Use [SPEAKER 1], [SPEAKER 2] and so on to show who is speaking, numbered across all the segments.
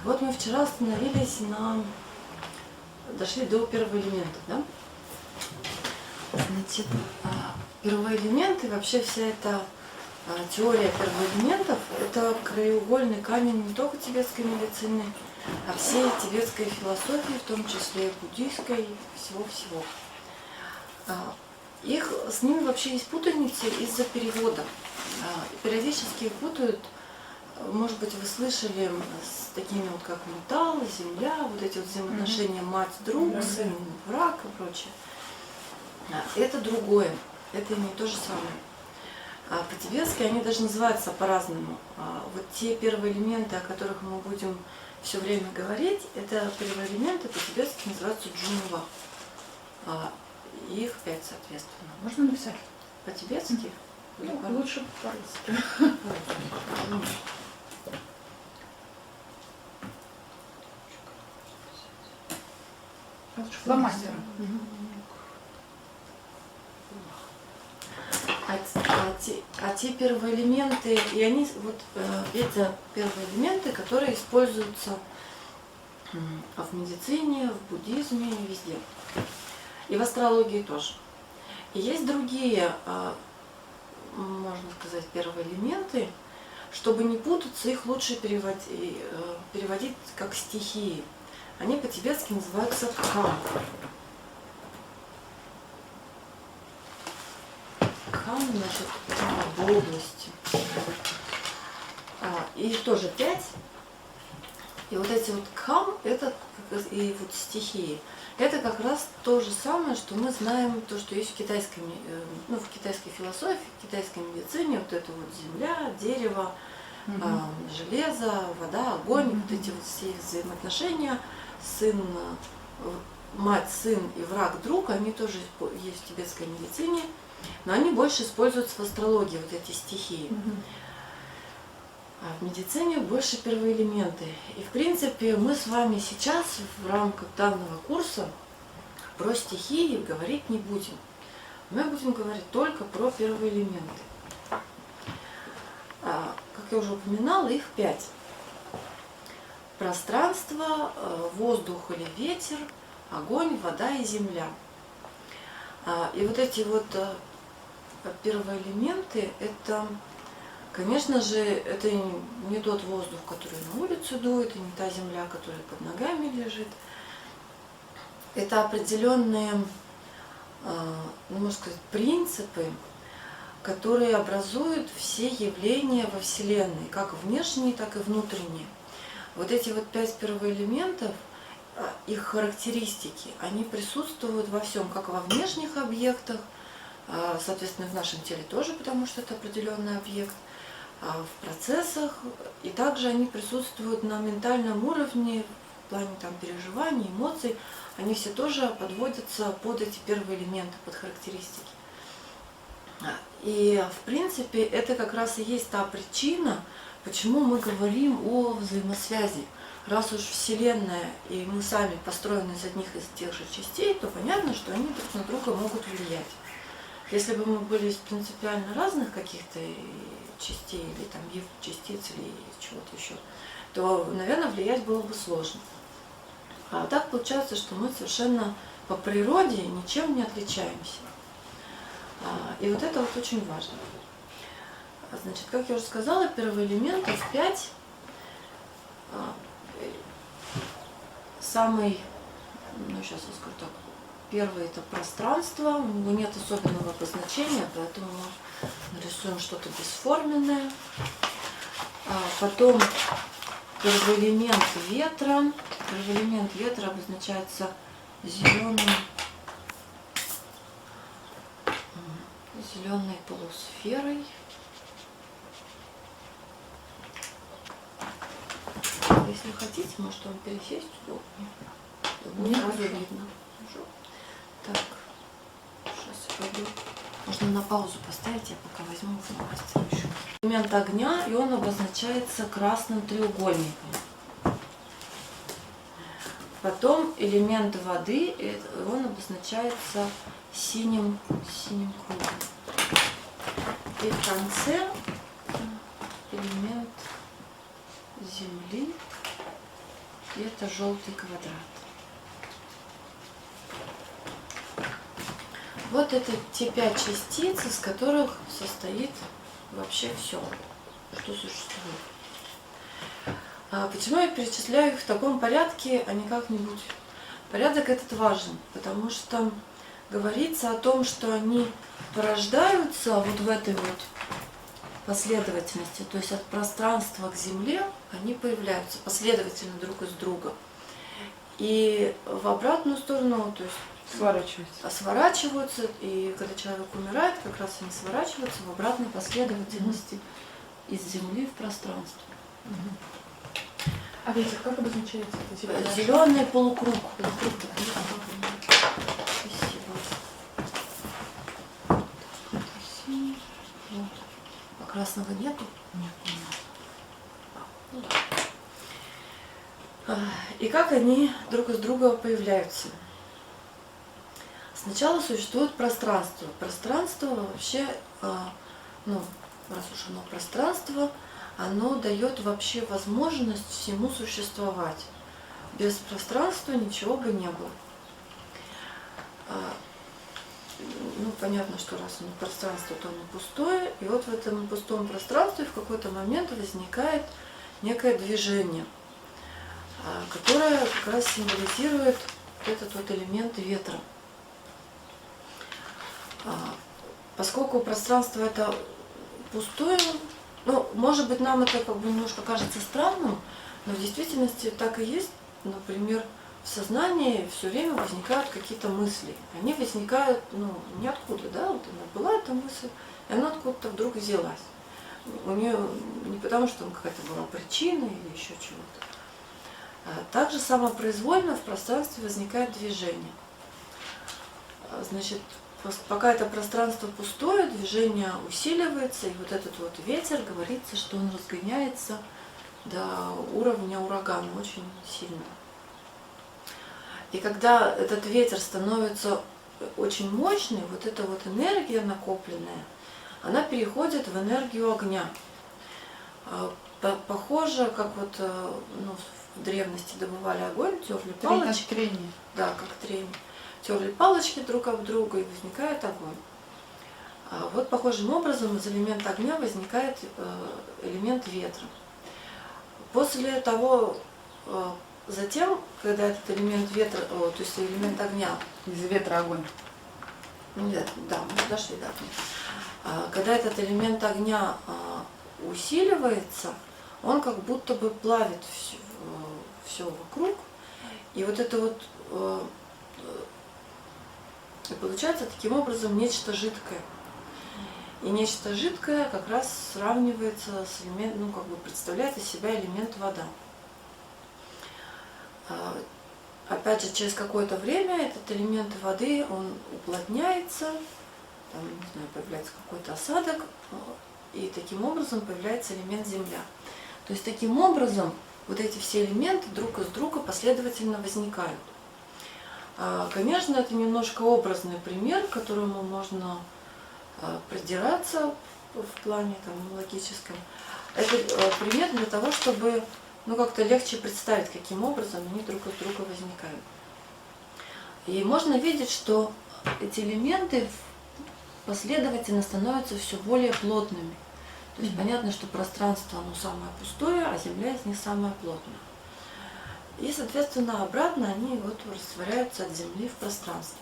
[SPEAKER 1] Вот мы вчера остановились дошли до первоэлементов, да? Значит, первоэлементы, вообще вся эта теория первоэлементов, это краеугольный камень не только тибетской медицины, а всей тибетской философии, в том числе буддийской, всего-всего. С ними вообще есть путаницы из-за перевода. Периодически их путают, может быть, вы слышали, с такими вот как металл, земля, вот эти вот взаимоотношения мать-друг, сын, враг и прочее. Это другое, это не то же самое. По-тибетски они даже называются по-разному. Вот те первоэлементы, о которых мы будем все время говорить, это первоэлементы по-тибетски называются джунва. Их 5, соответственно.
[SPEAKER 2] Можно написать?
[SPEAKER 1] По-тибетски?
[SPEAKER 2] Ну, лучше по-русски. Фломастером.
[SPEAKER 1] Те первоэлементы, и они, вот эти первоэлементы, которые используются в медицине, в буддизме, везде. И в астрологии тоже. И есть другие, можно сказать, первоэлементы. Чтобы не путаться, их лучше переводить как стихии. Они по-тибетски называются кхам. Кхам, значит, в области. И тоже 5. И вот эти вот кхам, это и вот стихии. Это как раз то же самое, что мы знаем, то, что есть в китайской философии, в китайской медицине, вот это вот земля, дерево, железо, вода, огонь, вот эти вот все взаимоотношения, мать, сын и враг, друг, они тоже есть в тибетской медицине, но они больше используются в астрологии, вот эти стихии. А в медицине больше первоэлементы. И в принципе мы с вами сейчас в рамках данного курса про стихии говорить не будем. Мы будем говорить только про первоэлементы. Как я уже упоминала, их 5. Пространство, воздух или ветер, огонь, вода и земля. И вот эти вот первоэлементы, это, конечно же, это не тот воздух, который на улицу дует, и не та земля, которая под ногами лежит. Это определенные, можно сказать, принципы, которые образуют все явления во Вселенной, как внешние, так и внутренние. Вот эти вот 5 первоэлементов, их характеристики, они присутствуют во всем, как во внешних объектах, соответственно, в нашем теле тоже, потому что это определенный объект, в процессах, и также они присутствуют на ментальном уровне, в плане там переживаний, эмоций, они все тоже подводятся под эти первоэлементы, под характеристики. И в принципе это как раз и есть та причина, почему мы говорим о взаимосвязи. Раз уж Вселенная и мы сами построены из одних из тех же частей, то понятно, что они друг на друга могут влиять. Если бы мы были из принципиально разных каких-то частей, или там частиц, или чего-то еще, то, наверное, влиять было бы сложно. А так получается, что мы совершенно по природе ничем не отличаемся. И вот это вот очень важно. Значит, как я уже сказала, первоэлементов 5. Самый, сейчас я скажу так, первый это пространство, у него нет особенного обозначения, поэтому мы нарисуем что-то бесформенное. Потом первоэлемент ветра. Первоэлемент ветра обозначается зеленой полусферой. Если хотите, может вам пересесть удобнее. Будет сразу видно. Так, сейчас я пойду. Можно на паузу поставить, я пока возьму фломастер еще. Элемент огня, и он обозначается красным треугольником. Потом элемент воды, он обозначается синим кругом. И в конце элемент земли, и это желтый квадрат. Вот это те 5 частиц, из которых состоит вообще все, что существует. Почему я перечисляю их в таком порядке, а не как-нибудь? Порядок этот важен, потому что говорится о том, что они порождаются вот в этой вот последовательности, то есть от пространства к Земле они появляются последовательно друг из друга. И в обратную сторону, то есть сворачиваются, и когда человек умирает, как раз они сворачиваются в обратной последовательности из Земли в пространство.
[SPEAKER 2] А ветер как обозначается?
[SPEAKER 1] Зеленый полукруг. Спасибо. Вот. А красного нету? Нет. Ну, да. И как они друг из друга появляются? Сначала существует пространство. Пространство вообще, ну, раз уж оно пространство, оно дает вообще возможность всему существовать. Без пространства ничего бы не было. Ну, понятно, что раз оно пространство, то оно пустое. И вот в этом пустом пространстве в какой-то момент возникает некое движение, которое как раз символизирует этот вот элемент ветра. Поскольку пространство это пустое, ну, может быть, нам это как бы немножко кажется странным, но в действительности так и есть. Например, в сознании все время возникают какие-то мысли. Они возникают, ну, ниоткуда, да, вот она была эта мысль, и она откуда-то вдруг взялась. У нее не потому, что там какая-то была причина или еще чего-то. Также самопроизвольно в пространстве возникает движение. Значит, пока это пространство пустое, движение усиливается, и вот этот вот ветер, говорится, что он разгоняется до уровня урагана очень сильно. И когда этот ветер становится очень мощный, вот эта вот энергия накопленная, она переходит в энергию огня. Похоже, как вот, ну, в древности добывали огонь, терли палочки.
[SPEAKER 2] Трение.
[SPEAKER 1] Да, как трение. Терли палочки друг об друга, и возникает огонь. Вот похожим образом из элемента огня возникает элемент ветра. После того, затем, когда этот элемент ветра, то есть элемент огня...
[SPEAKER 2] Из ветра огонь.
[SPEAKER 1] Нет, да, мы дошли до огня. Когда этот элемент огня усиливается, он как будто бы плавит все вокруг. И вот это вот... И получается таким образом нечто жидкое. И нечто жидкое как раз сравнивается с элементом, ну, как бы представляет из себя элемент вода. Опять же, через какое-то время этот элемент воды, он уплотняется, там, не знаю, появляется какой-то осадок, и таким образом появляется элемент земля. То есть таким образом вот эти все элементы друг из друга последовательно возникают. Конечно, это немножко образный пример, к которому можно придираться в плане там, логическом. Это пример для того, чтобы, ну, как-то легче представить, каким образом они друг из друга возникают. И можно видеть, что эти элементы последовательно становятся все более плотными. То есть понятно, что пространство оно самое пустое, а Земля из них самая плотная. И, соответственно, обратно они вот растворяются от Земли в пространство.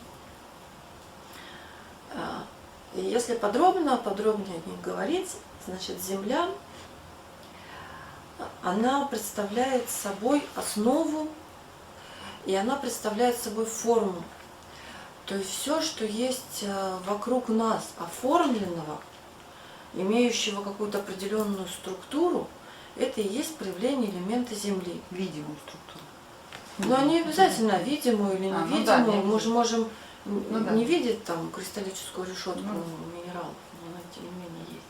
[SPEAKER 1] И если подробнее о них говорить, значит, Земля, она представляет собой основу, и она представляет собой форму. То есть все, что есть вокруг нас оформленного, имеющего какую-то определенную структуру, это и есть проявление элемента Земли.
[SPEAKER 2] Видимую структуру.
[SPEAKER 1] Но не обязательно видимую или невидимую.
[SPEAKER 2] Ну да,
[SPEAKER 1] мы же можем
[SPEAKER 2] да.
[SPEAKER 1] не видеть там кристаллическую решетку минералов, но она тем не менее есть.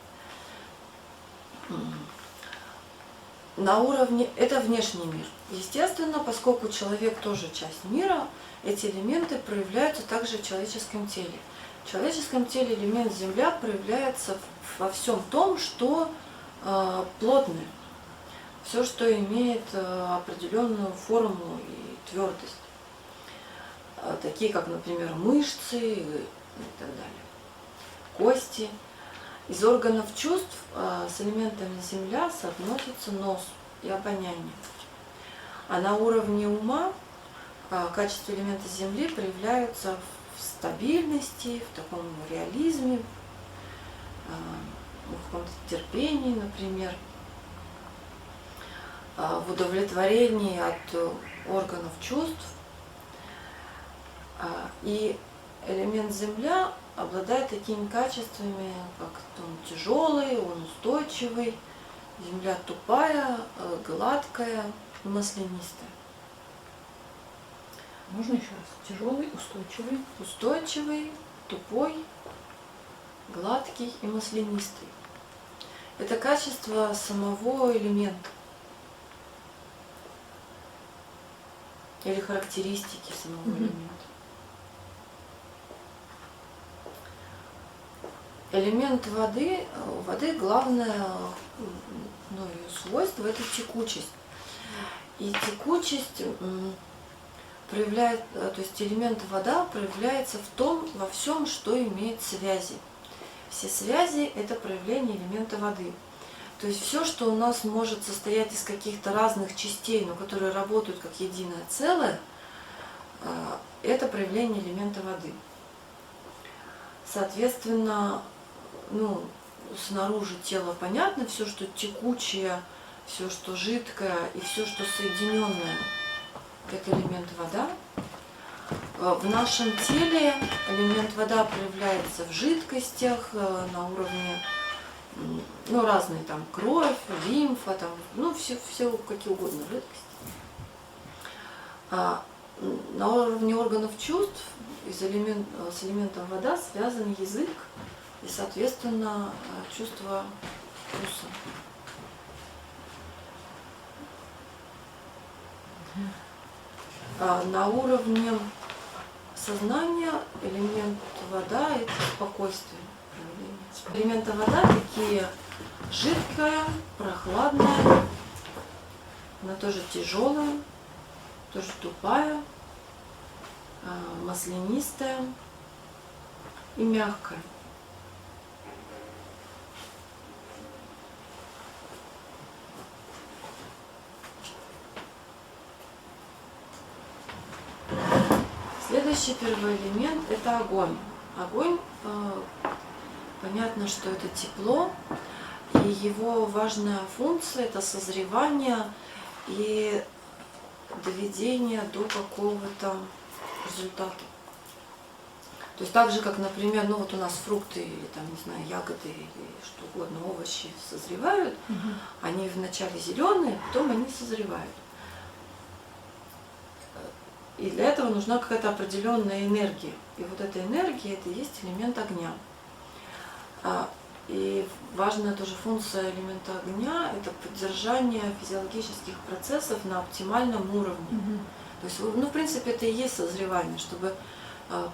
[SPEAKER 1] На уровне, это внешний мир. Естественно, поскольку человек тоже часть мира, эти элементы проявляются также в человеческом теле. В человеческом теле элемент Земля проявляется во всем том, что плотное. все, что имеет определенную форму и твердость, такие как, например, мышцы и так далее, кости. Из органов чувств с элементами Земля соотносится нос и обоняние. А на уровне ума качества элемента Земли проявляются в стабильности, в таком реализме, в каком-то терпении, например, в удовлетворении от органов чувств. И элемент Земля обладает такими качествами, как он тяжелый, он устойчивый, Земля тупая, гладкая и маслянистая.
[SPEAKER 2] Можно еще раз? Тяжелый, устойчивый.
[SPEAKER 1] Устойчивый, тупой, гладкий и маслянистый. Это качество самого элемента или характеристики самого элемента. Элемент воды, у воды главное ее свойство – это текучесть. И текучесть проявляет, то есть элемент вода проявляется во всем, что имеет связи. Все связи – это проявление элемента воды. То есть все, что у нас может состоять из каких-то разных частей, но которые работают как единое целое, это проявление элемента воды. Соответственно, снаружи тела понятно, все, что текучее, все, что жидкое и все, что соединенное, это элемент вода. В нашем теле элемент вода проявляется в жидкостях на уровне, разные там кровь, лимфа, все какие угодно жидкости. На уровне органов чувств с элементом вода связан язык и, соответственно, чувство вкуса. На уровне сознания элемент вода – это спокойствие. Элементы вода такие жидкая, прохладная, она тоже тяжелая, тоже тупая, маслянистая и мягкая. Следующий первый элемент – это огонь. Огонь, понятно, что это тепло, и его важная функция – это созревание и доведение до какого-то результата. То есть так же, как, например, у нас фрукты или ягоды или что угодно, овощи созревают, они вначале зеленые, потом они созревают. И для этого нужна какая-то определенная энергия. И вот эта энергия – это и есть элемент огня. И важная тоже функция элемента огня – это поддержание физиологических процессов на оптимальном уровне. То есть, в принципе, это и есть созревание, чтобы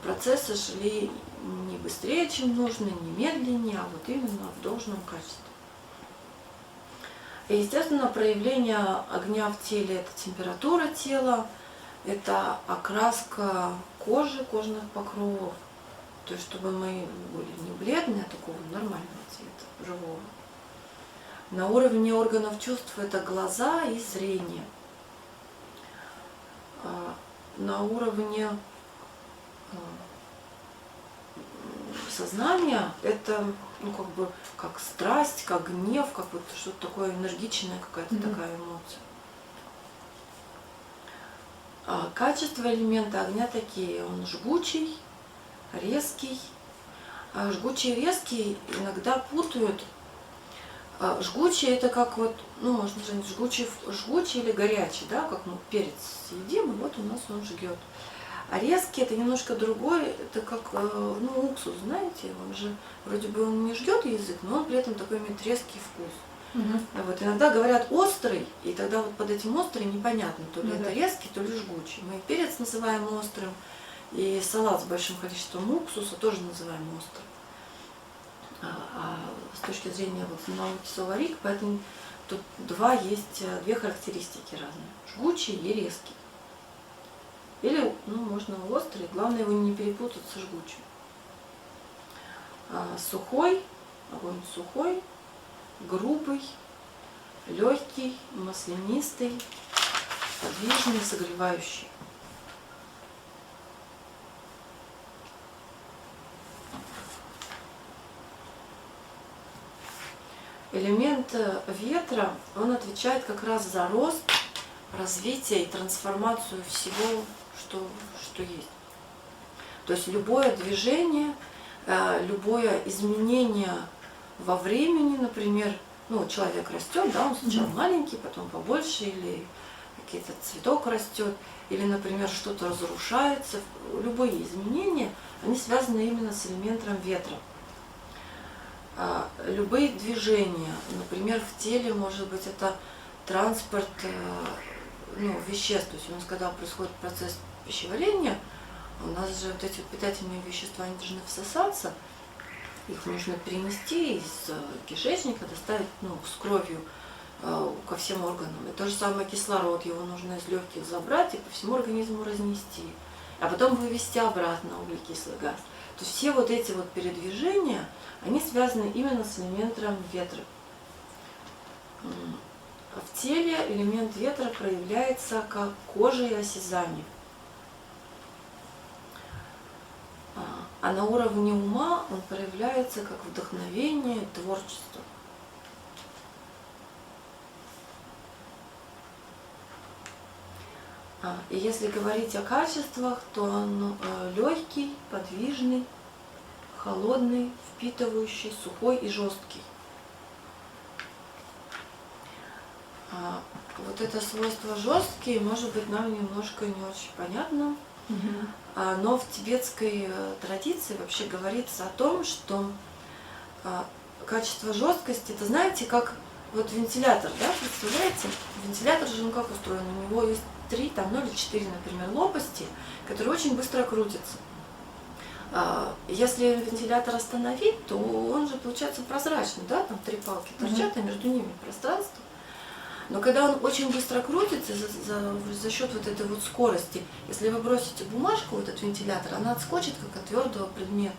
[SPEAKER 1] процессы шли не быстрее, чем нужно, не медленнее, а вот именно в должном качестве. И, естественно, проявление огня в теле – это температура тела, это окраска кожи, кожных покровов. То есть, чтобы мы были не бледные, а такого нормального цвета, живого. На уровне органов чувств это глаза и зрение. На уровне сознания это как страсть, как гнев, как что-то такое энергичное, какая-то такая эмоция. Качества элемента огня такие: он жгучий, резкий. Жгучий и резкий иногда путают. Жгучий это как можно сказать, жгучий или горячий, да, как мы перец съедим, и вот у нас он жгет. А резкий это немножко другой, это как уксус, знаете, он же вроде бы он не жгет язык, но он при этом такой имеет резкий вкус. Иногда говорят острый, и тогда под этим острый непонятно, то ли это резкий, то ли жгучий. Мы перец называем острым, и салат с большим количеством уксуса тоже называем острым. А с точки зрения науки Соларик, поэтому тут две характеристики разные. Жгучий и резкий. Или, можно острый, главное его не перепутать со жгучим. Сухой, огонь сухой, грубый, легкий, маслянистый, подвижный, согревающий. Элемент ветра, он отвечает как раз за рост, развитие и трансформацию всего, что есть. То есть любое движение, любое изменение во времени, например, человек растет, да, он сначала маленький, потом побольше, или какой-то цветок растет, или, например, что-то разрушается. Любые изменения, они связаны именно с элементом ветра. Любые движения, например, в теле, может быть, это транспорт веществ. То есть у нас, когда происходит процесс пищеварения, у нас же вот эти питательные вещества, они должны всосаться, их нужно перенести из кишечника, доставить с кровью ко всем органам. И то же самое кислород, его нужно из легких забрать и по всему организму разнести, а потом вывести обратно углекислый газ. То есть все вот эти передвижения, они связаны именно с элементом ветра. В теле элемент ветра проявляется как кожа и осязание. А на уровне ума он проявляется как вдохновение, творчество. И если говорить о качествах, то он легкий, подвижный, холодный, впитывающий, сухой и жесткий. Вот это свойство жесткий, может быть, нам немножко не очень понятно, но в тибетской традиции вообще говорится о том, что качество жесткости, это знаете, как вентилятор, да, представляете? Вентилятор же как устроен? У него есть 3, или 4, например, лопасти, которые очень быстро крутятся. Если вентилятор остановить, то он же получается прозрачный, да, там 3 палки торчат, а между ними пространство. Но когда он очень быстро крутится за счет вот этой скорости, если вы бросите бумажку в этот вентилятор, она отскочит как от твердого предмета.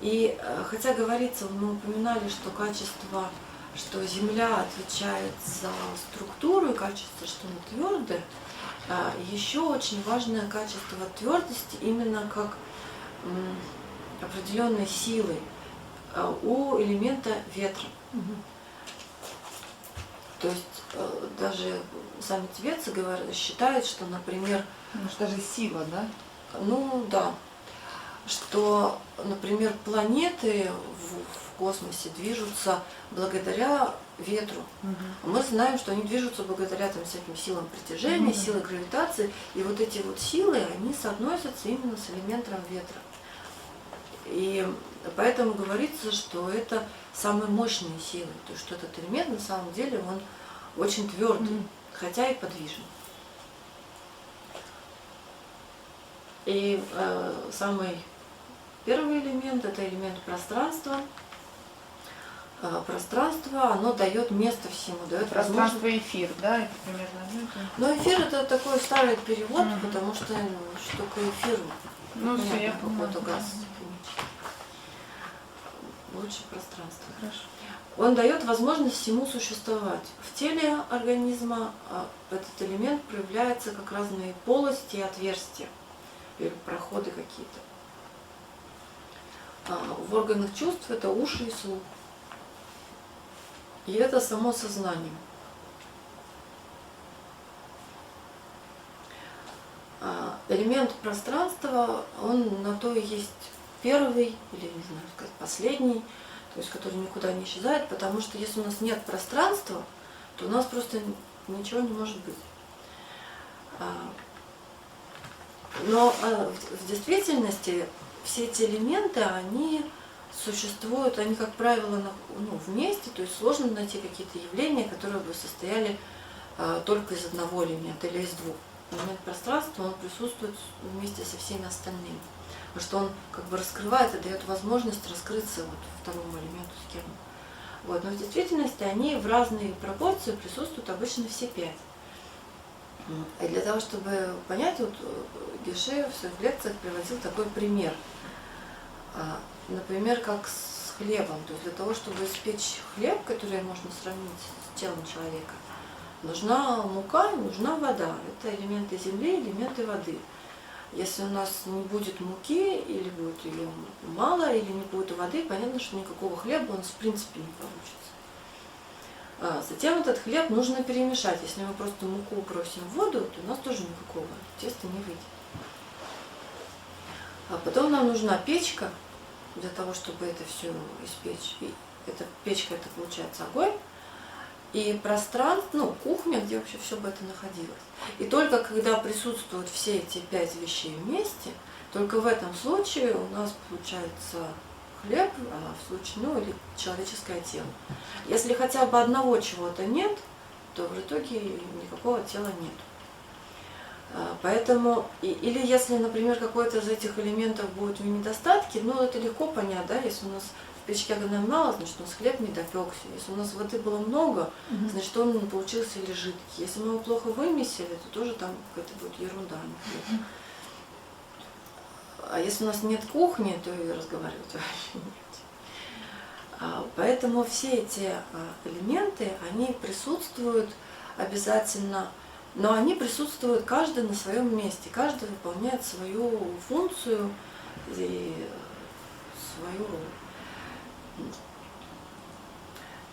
[SPEAKER 1] И хотя говорится, мы упоминали, что Земля отвечает за структуру и качество, что она твердая, еще очень важное качество твердости именно как определенной силы у элемента ветра. То есть даже сами тибетцы считают, что, например...
[SPEAKER 2] даже сила, да?
[SPEAKER 1] Да. Что, например, планеты в космосе движутся благодаря ветру. Мы знаем, что они движутся благодаря всяким силам притяжения, силы гравитации. И вот эти силы, они соотносятся именно с элементом ветра. И поэтому говорится, что это самые мощные силы. То есть, что этот элемент на самом деле он очень твердый, хотя и подвижный. И самый первый элемент – это элемент пространства. Пространство, оно дает место всему, дает
[SPEAKER 2] пространство и эфир, да, это примерно это.
[SPEAKER 1] Но эфир это такой старый перевод, потому что что такое эфир?
[SPEAKER 2] Все, я понимаю.
[SPEAKER 1] Газ. Лучше пространство.
[SPEAKER 2] Хорошо.
[SPEAKER 1] Он дает возможность всему существовать. В теле организма этот элемент проявляется как разные полости и отверстия, или проходы какие-то. В органах чувств это уши и слух. И это само сознание. Элемент пространства, он на то и есть первый, или, не знаю сказать, последний, то есть который никуда не исчезает, потому что если у нас нет пространства, то у нас просто ничего не может быть. Но в действительности все эти элементы, они существуют, они, как правило, вместе, то есть сложно найти какие-то явления, которые бы состояли только из одного элемента или из двух. Элемент пространства, он присутствует вместе со всеми остальными. Потому что он как бы раскрывает и дает возможность раскрыться второму элементу, с кем Вот, но в действительности они в разные пропорции присутствуют обычно все 5. И для того, чтобы понять, вот Геше в своих лекциях приводил такой пример. Например, как с хлебом. То есть для того, чтобы испечь хлеб, который можно сравнить с телом человека, нужна мука, нужна вода. Это элементы земли, элементы воды. Если у нас не будет муки, или будет ее мало, или не будет воды, понятно, что никакого хлеба у нас в принципе не получится. Затем этот хлеб нужно перемешать. Если мы просто муку бросим в воду, то у нас тоже никакого теста не выйдет. А потом нам нужна печка для того, чтобы это все испечь. И эта печка, это получается огонь. И пространство, кухня, где вообще все бы это находилось. И только когда присутствуют все эти 5 вещей вместе, только в этом случае у нас получается хлеб, а в случае, или человеческое тело. Если хотя бы одного чего-то нет, то в итоге никакого тела нет. Поэтому, или если, например, какой-то из этих элементов будет в недостатке, это легко понять, да, если у нас в печке огня мало, значит у нас хлеб не допекся. Если у нас воды было много, значит он получился или жидкий. Если мы его плохо вымесили, то тоже там какая-то будет ерунда. А если у нас нет кухни, то и разговаривать вообще нет. Поэтому все эти элементы, они присутствуют обязательно, но они присутствуют каждый на своем месте, каждый выполняет свою функцию и свою роль.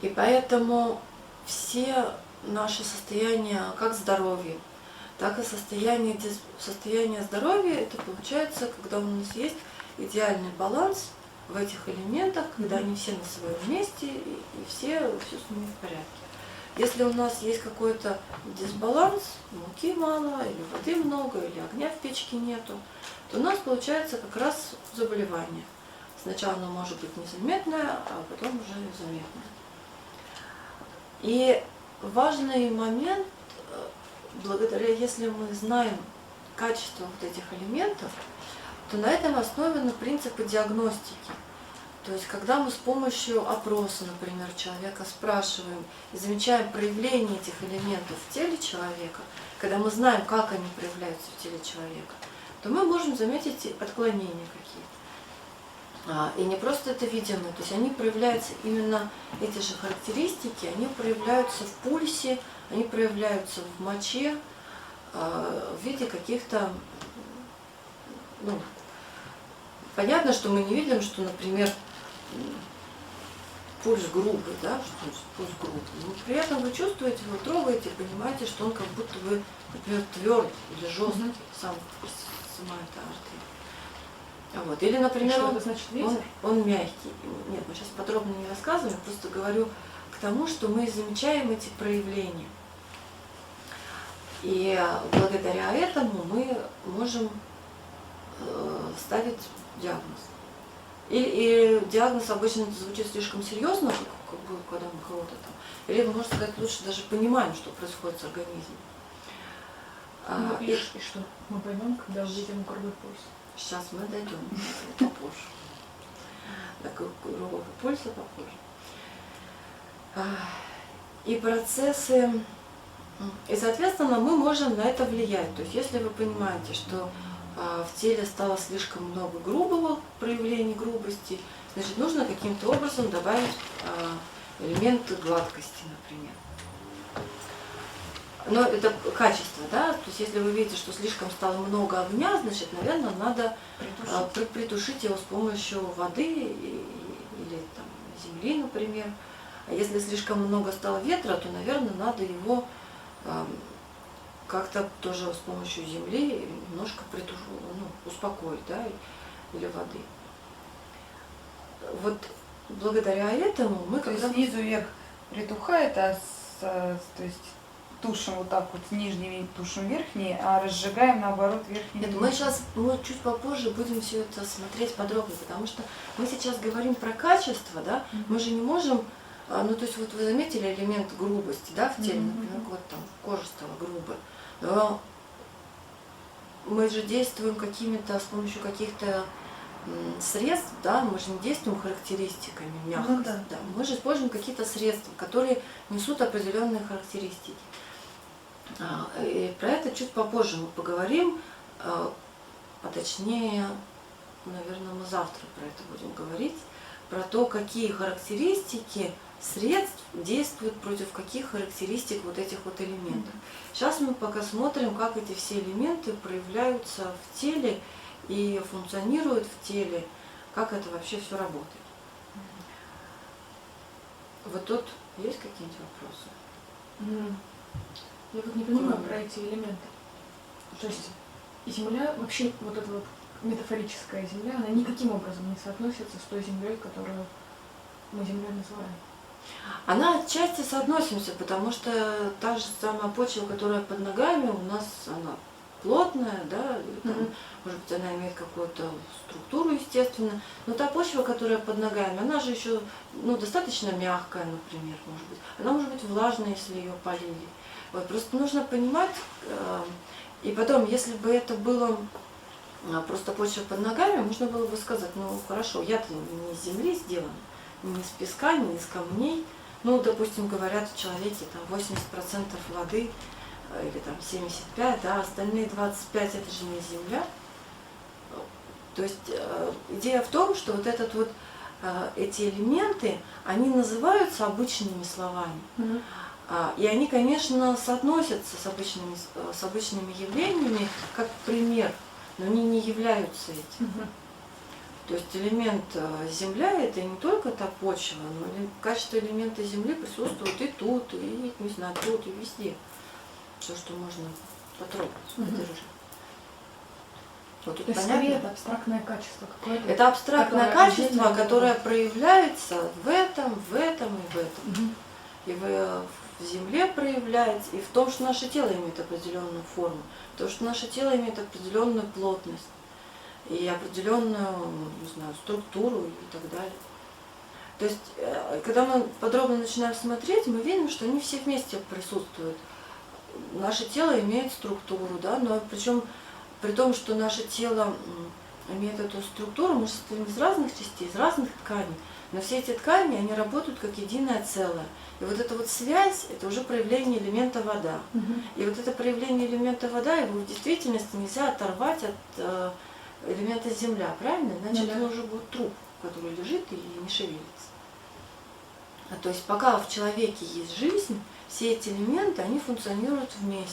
[SPEAKER 1] И поэтому все наши состояния, как здоровья, так и состояние здоровья, это получается, когда у нас есть идеальный баланс в этих элементах, когда они все на своем месте и все с ними в порядке. Если у нас есть какой-то дисбаланс, муки мало, или воды много, или огня в печке нету, то у нас получается как раз заболевание. Сначала оно может быть незаметное, а потом уже заметное. И важный момент, если мы знаем качество вот этих элементов, то на этом основаны принципы диагностики. То есть, когда мы с помощью опроса, например, человека спрашиваем и замечаем проявление этих элементов в теле человека, когда мы знаем, как они проявляются в теле человека, то мы можем заметить отклонения какие-то. И не просто это видимо, то есть они проявляются, именно эти же характеристики, они проявляются в пульсе, они проявляются в моче, в виде каких-то, понятно, что мы не видим, что, например, пульс грубый, да, что пульс грубый, но при этом вы чувствуете, вы трогаете, понимаете, что он как будто бы, например, твердый или жесткий, сама эта артерия. Вот. Или, например, он мягкий. Нет, мы сейчас подробно не рассказываем, просто говорю к тому, что мы замечаем эти проявления. И благодаря этому мы можем ставить диагноз. И диагноз обычно звучит слишком серьезно, как бы, когда мы кого-то там. Или, можно сказать, лучше даже понимаем, что происходит с организмом.
[SPEAKER 2] И что? Мы поймем, когда увидим круглый пульс.
[SPEAKER 1] Сейчас мы дойдем попозже. До кругового пульса попозже. И процессы, и соответственно мы можем на это влиять. То есть если вы понимаете, что в теле стало слишком много грубого проявления грубости, значит нужно каким-то образом добавить элемент гладкости, например. Но это качество, да, то есть если вы видите, что слишком стало много огня, значит, наверное, надо притушить его с помощью воды или там, земли, например. А если слишком много стало ветра, то, наверное, надо его как-то тоже с помощью земли немножко успокоить, да, или воды. Вот благодаря этому мы
[SPEAKER 2] как снизу вверх притухает, то есть тушим вот так вот нижними, тушим верхние, а разжигаем наоборот верхние.
[SPEAKER 1] Нет, мы чуть попозже будем все это смотреть подробно, потому что мы сейчас говорим про качество, да, мы же не можем, то есть вот вы заметили элемент грубости, да, в теле, например, вот там кожа стала грубой, но мы же действуем с помощью каких-то средств, да, мы же не действуем характеристиками мягкости,
[SPEAKER 2] Ну да.
[SPEAKER 1] да, мы же используем какие-то средства, которые несут определенные характеристики. И про это чуть попозже мы поговорим, а точнее, наверное, мы завтра про это будем говорить, про то, какие характеристики средств действуют против каких характеристик вот этих вот элементов. Сейчас мы пока смотрим, как эти все элементы проявляются в теле и функционируют в теле, как это вообще все работает. Вот тут есть какие-нибудь вопросы?
[SPEAKER 3] Я вот не понимаю про эти элементы. То есть Земля, вообще вот эта вот метафорическая Земля, она никаким образом не соотносится с той Землей, которую мы Землей называем.
[SPEAKER 1] Она отчасти соотносимся, потому что та же самая почва, которая под ногами, у нас она плотная, да, или там, может быть, она имеет какую-то структуру, естественно, но та почва, которая под ногами, она же еще достаточно мягкая, например, может быть. Она может быть влажная, если ее полили. Вот, просто нужно понимать, и потом, если бы это было просто почва под ногами, можно было бы сказать, ну хорошо, я-то не из земли сделана, не из песка, не из камней. Ну, допустим, говорят, в человеке там 80% воды, или там 75%, да, остальные 25% это же не земля. То есть идея в том, что вот эти элементы, они называются обычными словами. И они, конечно, соотносятся с обычными явлениями, как пример, но они не являются этим. То есть элемент Земля – это не только та почва, но качество элемента Земли присутствует и тут, и, не знаю, тут, и везде. Все, что можно потрогать, подержать. Вот тут
[SPEAKER 3] То есть
[SPEAKER 1] понятно?
[SPEAKER 3] скорее это абстрактное качество какое-то.
[SPEAKER 1] Это абстрактное
[SPEAKER 3] которое
[SPEAKER 1] качество,
[SPEAKER 3] отдельно
[SPEAKER 1] которое проявляется в этом и в этом. И в Земле проявляется, и в том, что наше тело имеет определенную форму, то, что наше тело имеет определенную плотность и определенную, не знаю, структуру и так далее. То есть, когда мы подробно начинаем смотреть, мы видим, что они все вместе присутствуют. Наше тело имеет структуру, да, но причем при том, что наше тело имеет эту структуру, мы состоим из разных частей, из разных тканей. Но все эти ткани, они работают как единое целое. И вот эта вот связь, это уже проявление элемента вода. И вот это проявление элемента вода, его в действительности нельзя оторвать от элемента земля, правильно? Иначе это уже будет труп, который лежит и не шевелится. То есть пока в человеке есть жизнь, все эти элементы, они функционируют вместе.